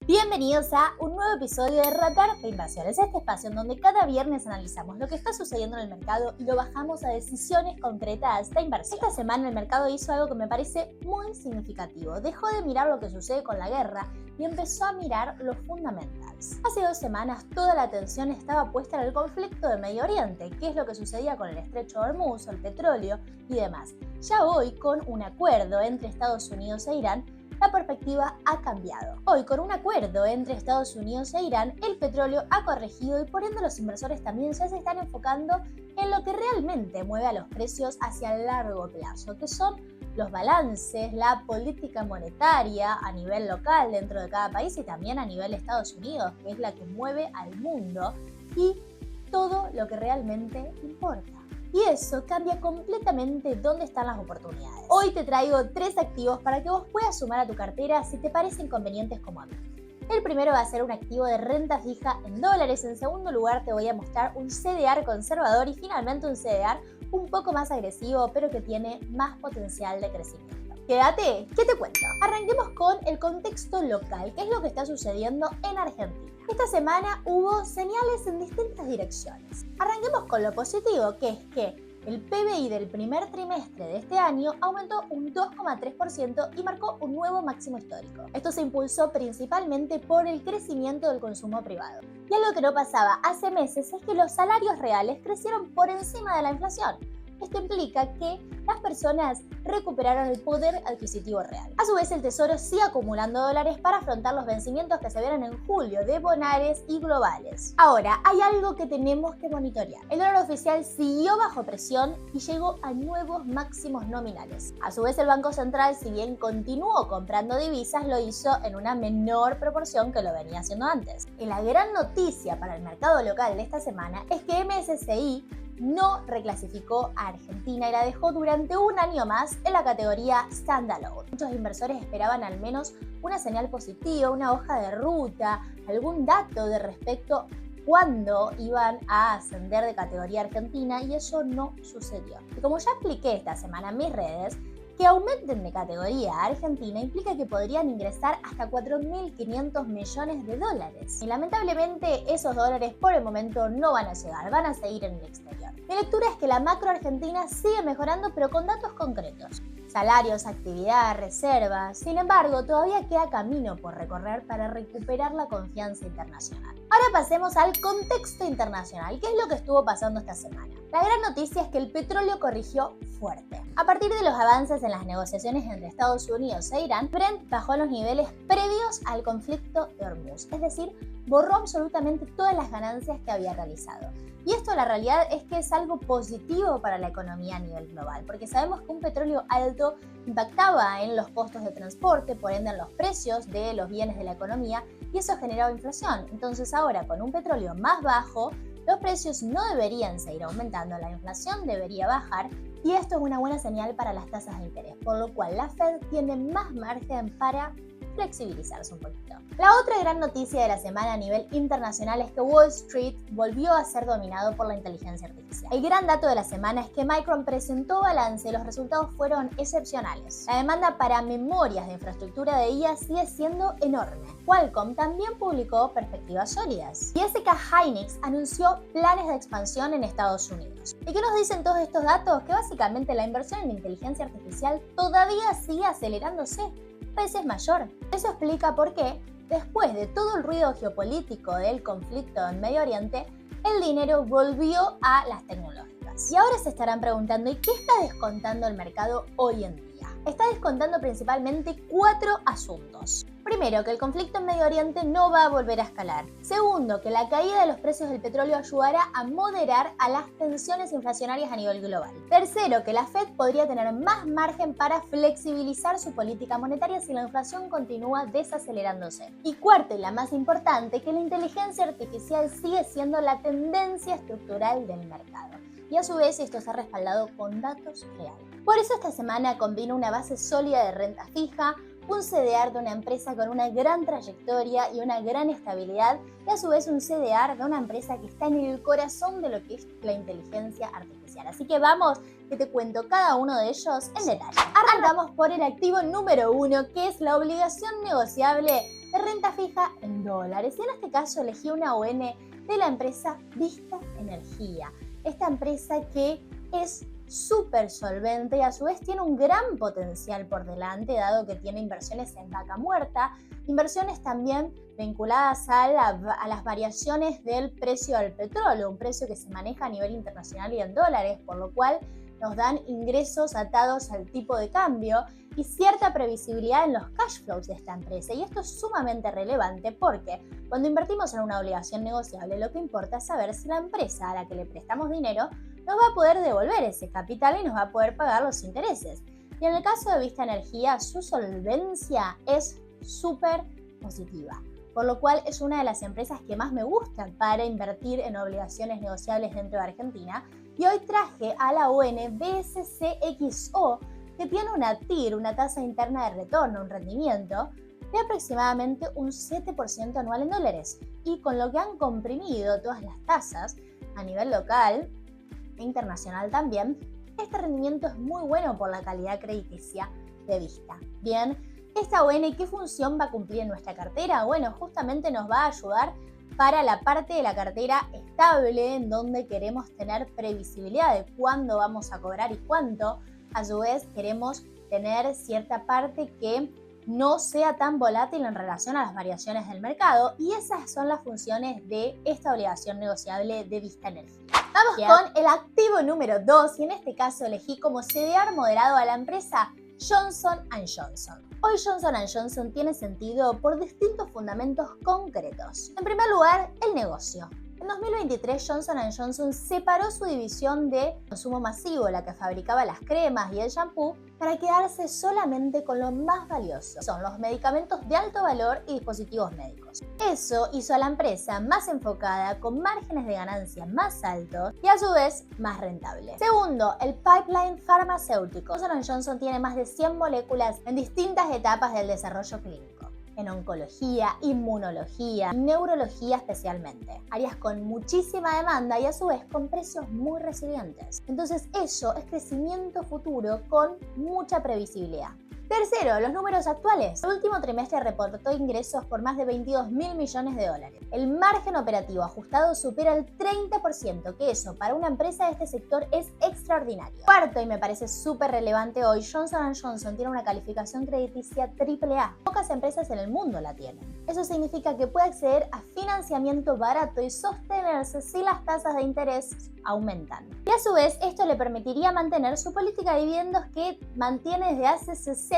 Bienvenidos a un nuevo episodio de Radar de Inversiones, este espacio en donde cada viernes analizamos lo que está sucediendo en el mercado y lo bajamos a decisiones concretas de inversión. Esta semana el mercado hizo algo que me parece muy significativo. Dejó de mirar lo que sucede con la guerra y empezó a mirar los fundamentals. Hace 2 semanas toda la atención estaba puesta en el conflicto del Medio Oriente, qué es lo que sucedía con el estrecho de Hormuz, el petróleo y demás. Ya hoy, con un acuerdo entre Estados Unidos e Irán, la perspectiva ha cambiado. Hoy, con un acuerdo entre Estados Unidos e Irán, el petróleo ha corregido y por ende los inversores también ya se están enfocando en lo que realmente mueve a los precios hacia el largo plazo, que son los balances, la política monetaria a nivel local dentro de cada país y también a nivel de Estados Unidos, que es la que mueve al mundo, y todo lo que realmente importa. Y eso cambia completamente dónde están las oportunidades. Hoy te traigo 3 activos para que vos puedas sumar a tu cartera si te parecen convenientes como a mí. El primero va a ser un activo de renta fija en dólares. En segundo lugar te voy a mostrar un CDR conservador y finalmente un CDR un poco más agresivo pero que tiene más potencial de crecimiento. Quédate, ¿qué te cuento? Arranquemos con el contexto local, qué es lo que está sucediendo en Argentina. Esta semana hubo señales en distintas direcciones. Arranquemos con lo positivo, que es que el PBI del primer trimestre de este año aumentó un 2,3% y marcó un nuevo máximo histórico. Esto se impulsó principalmente por el crecimiento del consumo privado. Y algo que no pasaba hace meses es que los salarios reales crecieron por encima de la inflación. Esto implica que las personas recuperaron el poder adquisitivo real. A su vez, el Tesoro sigue acumulando dólares para afrontar los vencimientos que se vienen en julio de bonares y globales. Ahora, hay algo que tenemos que monitorear. El dólar oficial siguió bajo presión y llegó a nuevos máximos nominales. A su vez, el Banco Central, si bien continuó comprando divisas, lo hizo en una menor proporción que lo venía haciendo antes. Y la gran noticia para el mercado local de esta semana es que MSCI no reclasificó a Argentina y la dejó durante un año más en la categoría Standalone. Muchos inversores esperaban al menos una señal positiva, una hoja de ruta, algún dato de respecto a cuándo iban a ascender de categoría Argentina y eso no sucedió. Y como ya expliqué esta semana en mis redes, que aumenten de categoría a Argentina implica que podrían ingresar hasta 4.500 millones de dólares. Y lamentablemente esos dólares por el momento no van a llegar, van a seguir en el exterior. Mi lectura es que la macro argentina sigue mejorando pero con datos concretos. Salarios, actividad, reservas. Sin embargo, todavía queda camino por recorrer para recuperar la confianza internacional. Ahora pasemos al contexto internacional. ¿Qué es lo que estuvo pasando esta semana? La gran noticia es que el petróleo corrigió fuerte. A partir de los avances en las negociaciones entre Estados Unidos e Irán, Brent bajó a los niveles previos al conflicto de Hormuz, es decir, borró absolutamente todas las ganancias que había realizado. Y esto la realidad es que es algo positivo para la economía a nivel global, porque sabemos que un petróleo alto impactaba en los costos de transporte, por ende en los precios de los bienes de la economía, y eso generaba inflación. Entonces ahora con un petróleo más bajo, los precios no deberían seguir aumentando, la inflación debería bajar y esto es una buena señal para las tasas de interés, por lo cual la Fed tiene más margen para flexibilizarse un poquito. La otra gran noticia de la semana a nivel internacional es que Wall Street volvió a ser dominado por la inteligencia artificial. El gran dato de la semana es que Micron presentó balance y los resultados fueron excepcionales. La demanda para memorias de infraestructura de IA sigue siendo enorme. Qualcomm también publicó perspectivas sólidas. Y SK Hynix anunció planes de expansión en Estados Unidos. ¿Y qué nos dicen todos estos datos? Que básicamente la inversión en inteligencia artificial todavía sigue acelerándose. Veces mayor. Eso explica por qué, después de todo el ruido geopolítico del conflicto en Medio Oriente, el dinero volvió a las tecnológicas. Y ahora se estarán preguntando, ¿y qué está descontando el mercado hoy en día? Está descontando principalmente 4 asuntos. Primero, que el conflicto en Medio Oriente no va a volver a escalar. Segundo, que la caída de los precios del petróleo ayudará a moderar a las tensiones inflacionarias a nivel global. Tercero, que la Fed podría tener más margen para flexibilizar su política monetaria si la inflación continúa desacelerándose. Y cuarto, y la más importante, que la inteligencia artificial sigue siendo la tendencia estructural del mercado. Y a su vez esto se ha respaldado con datos reales. Por eso esta semana combina una base sólida de renta fija, un CDR de una empresa con una gran trayectoria y una gran estabilidad y a su vez un CDR de una empresa que está en el corazón de lo que es la inteligencia artificial. Así que vamos, que te cuento cada uno de ellos en detalle. Arrancamos por el activo número 1, que es la obligación negociable de renta fija en dólares. Y en este caso elegí una ON de la empresa Vista Energía. Esta empresa que es súper solvente y a su vez tiene un gran potencial por delante, dado que tiene inversiones en vaca muerta, inversiones también vinculadas a las variaciones del precio del petróleo, un precio que se maneja a nivel internacional y en dólares, por lo cual nos dan ingresos atados al tipo de cambio y cierta previsibilidad en los cash flows de esta empresa. Y esto es sumamente relevante porque cuando invertimos en una obligación negociable, lo que importa es saber si la empresa a la que le prestamos dinero nos va a poder devolver ese capital y nos va a poder pagar los intereses. Y en el caso de Vista Energía, su solvencia es súper positiva, por lo cual es una de las empresas que más me gusta para invertir en obligaciones negociables dentro de Argentina. Y hoy traje a la ON BSCXO, que tiene una TIR, una tasa interna de retorno, un rendimiento de aproximadamente un 7% anual en dólares. Y con lo que han comprimido todas las tasas a nivel local e internacional también, este rendimiento es muy bueno por la calidad crediticia de Vista. Bien, esta ON, ¿qué función va a cumplir en nuestra cartera? Bueno, justamente nos va a ayudar para la parte de la cartera estable, en donde queremos tener previsibilidad de cuándo vamos a cobrar y cuánto. A su vez, queremos tener cierta parte que no sea tan volátil en relación a las variaciones del mercado, y esas son las funciones de esta obligación negociable de Vista Energía. Vamos con el activo número 2, y en este caso elegí como CDR moderado a la empresa Johnson & Johnson. Hoy Johnson & Johnson tiene sentido por distintos fundamentos concretos. En primer lugar, el negocio. En 2023, Johnson & Johnson separó su división de consumo masivo, la que fabricaba las cremas y el shampoo, para quedarse solamente con lo más valioso. Son los medicamentos de alto valor y dispositivos médicos. Eso hizo a la empresa más enfocada, con márgenes de ganancia más altos y a su vez más rentable. Segundo, el pipeline farmacéutico. Johnson & Johnson tiene más de 100 moléculas en distintas etapas del desarrollo clínico, en oncología, inmunología, neurología especialmente. Áreas con muchísima demanda y a su vez con precios muy resilientes. Entonces eso es crecimiento futuro con mucha previsibilidad. Tercero, los números actuales. El último trimestre reportó ingresos por más de 22.000 millones de dólares. El margen operativo ajustado supera el 30%, que eso para una empresa de este sector es extraordinario. Cuarto, y me parece súper relevante hoy, Johnson & Johnson tiene una calificación crediticia AAA. Pocas empresas en el mundo la tienen. Eso significa que puede acceder a financiamiento barato y sostenerse si las tasas de interés aumentan. Y a su vez, esto le permitiría mantener su política de dividendos que mantiene desde hace 60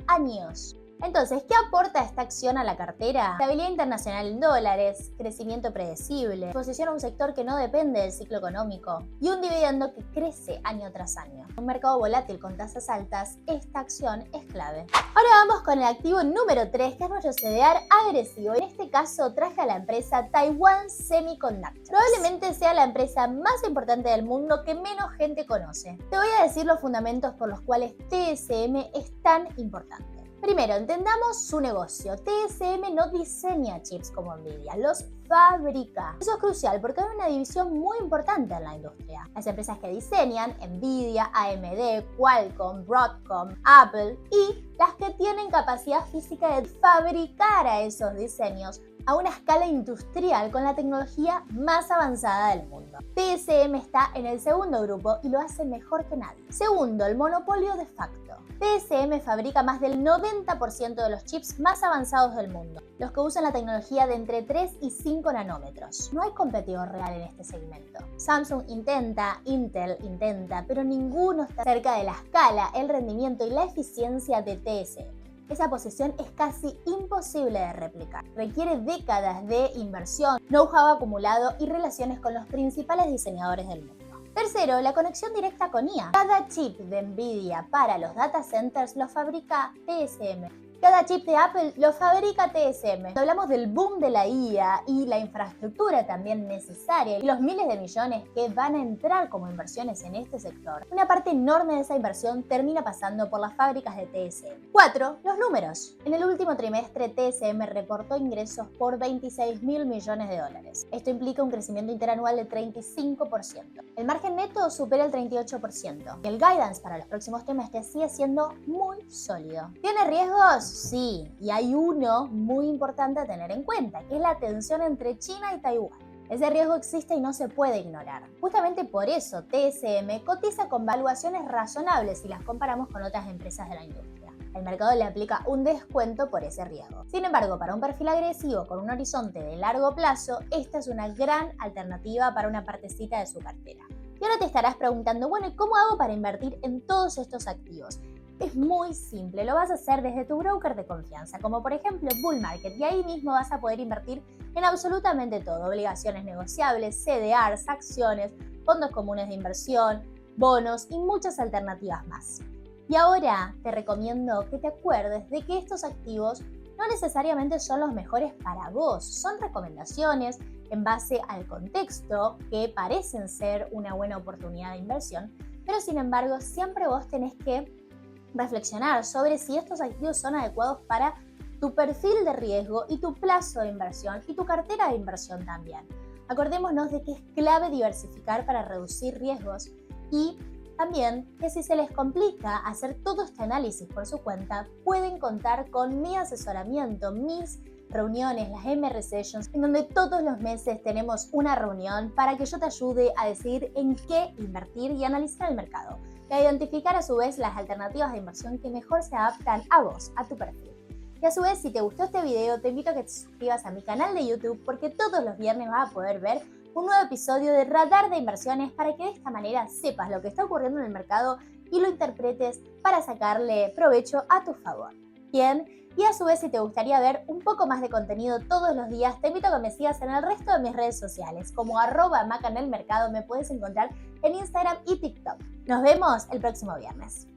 años. Entonces, ¿qué aporta esta acción a la cartera? Estabilidad internacional en dólares, crecimiento predecible, exposición a un sector que no depende del ciclo económico y un dividendo que crece año tras año. En un mercado volátil con tasas altas, esta acción es clave. Ahora vamos con el activo número 3, que es nuestro CDR agresivo. En este caso traje a la empresa Taiwan Semiconductor. Probablemente sea la empresa más importante del mundo que menos gente conoce. Te voy a decir los fundamentos por los cuales TSM es tan importante. Primero, entendamos su negocio. TSM no diseña chips como Nvidia, los fabrica. Eso es crucial porque hay una división muy importante en la industria. Las empresas que diseñan, Nvidia, AMD, Qualcomm, Broadcom, Apple, y las que tienen capacidad física de fabricar a esos diseños a una escala industrial con la tecnología más avanzada del mundo. TSM está en el segundo grupo y lo hace mejor que nadie. Segundo, el monopolio de facto. TSM fabrica más del 90% de los chips más avanzados del mundo, los que usan la tecnología de entre 3 y 5 nanómetros. No hay competidor real en este segmento. Samsung intenta, Intel intenta, pero ninguno está cerca de la escala, el rendimiento y la eficiencia de TSM. Esa posición es casi imposible de replicar. Requiere décadas de inversión, know-how acumulado y relaciones con los principales diseñadores del mundo. Tercero, la conexión directa con IA. Cada chip de Nvidia para los data centers lo fabrica TSM. Cada chip de Apple lo fabrica TSM. Cuando hablamos del boom de la IA y la infraestructura también necesaria y los miles de millones que van a entrar como inversiones en este sector, una parte enorme de esa inversión termina pasando por las fábricas de TSM. 4. Los números. En el último trimestre, TSM reportó ingresos por 26.000 millones de dólares. Esto implica un crecimiento interanual del 35%. El margen neto supera el 38%. Y el guidance para los próximos trimestres sigue siendo muy sólido. ¿Tiene riesgos? sí, y hay uno muy importante a tener en cuenta, que es la tensión entre China y Taiwán. Ese riesgo existe y no se puede ignorar. Justamente por eso TSM cotiza con valuaciones razonables si las comparamos con otras empresas de la industria. El mercado le aplica un descuento por ese riesgo. Sin embargo, para un perfil agresivo con un horizonte de largo plazo, esta es una gran alternativa para una partecita de su cartera. Y ahora te estarás preguntando, bueno, ¿y cómo hago para invertir en todos estos activos? Es muy simple, lo vas a hacer desde tu broker de confianza, como por ejemplo Bull Market, y ahí mismo vas a poder invertir en absolutamente todo: obligaciones negociables, CDRs, acciones, fondos comunes de inversión, bonos y muchas alternativas más. Y ahora te recomiendo que te acuerdes de que estos activos no necesariamente son los mejores para vos, son recomendaciones en base al contexto que parecen ser una buena oportunidad de inversión, pero sin embargo siempre vos tenés que reflexionar sobre si estos activos son adecuados para tu perfil de riesgo y tu plazo de inversión y tu cartera de inversión también. Acordémonos de que es clave diversificar para reducir riesgos y también que si se les complica hacer todo este análisis por su cuenta, pueden contar con mi asesoramiento, mis reuniones, las MR Sessions, en donde todos los meses tenemos una reunión para que yo te ayude a decidir en qué invertir y analizar el mercado, y a identificar a su vez las alternativas de inversión que mejor se adaptan a vos, a tu perfil. Y a su vez, si te gustó este video, te invito a que te suscribas a mi canal de YouTube, porque todos los viernes vas a poder ver un nuevo episodio de Radar de Inversiones, para que de esta manera sepas lo que está ocurriendo en el mercado y lo interpretes para sacarle provecho a tu favor. Bien, y a su vez, si te gustaría ver un poco más de contenido todos los días, te invito a que me sigas en el resto de mis redes sociales, como @macanelmercado. Me puedes encontrar en Instagram y TikTok. Nos vemos el próximo viernes.